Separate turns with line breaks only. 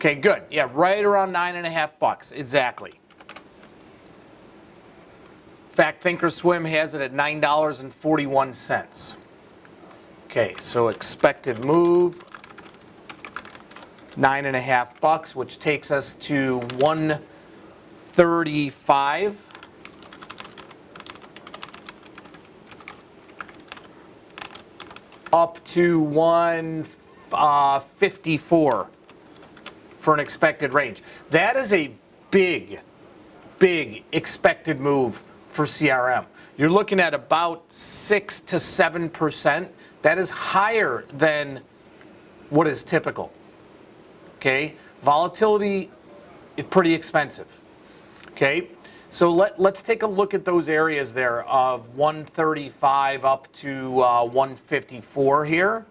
Okay, good. Yeah, right around $9.50. Exactly. In fact, Thinkorswim has it at $9.41. Okay, so expected move, $9.50, which takes us to 135. Up to 154 for an expected range. That is a big, big expected move for CRM. You're looking at about 6 to 7%. That is higher than what is typical. Okay, volatility is pretty expensive. Okay, so let's take a look at those areas there of 135 up to 154 here.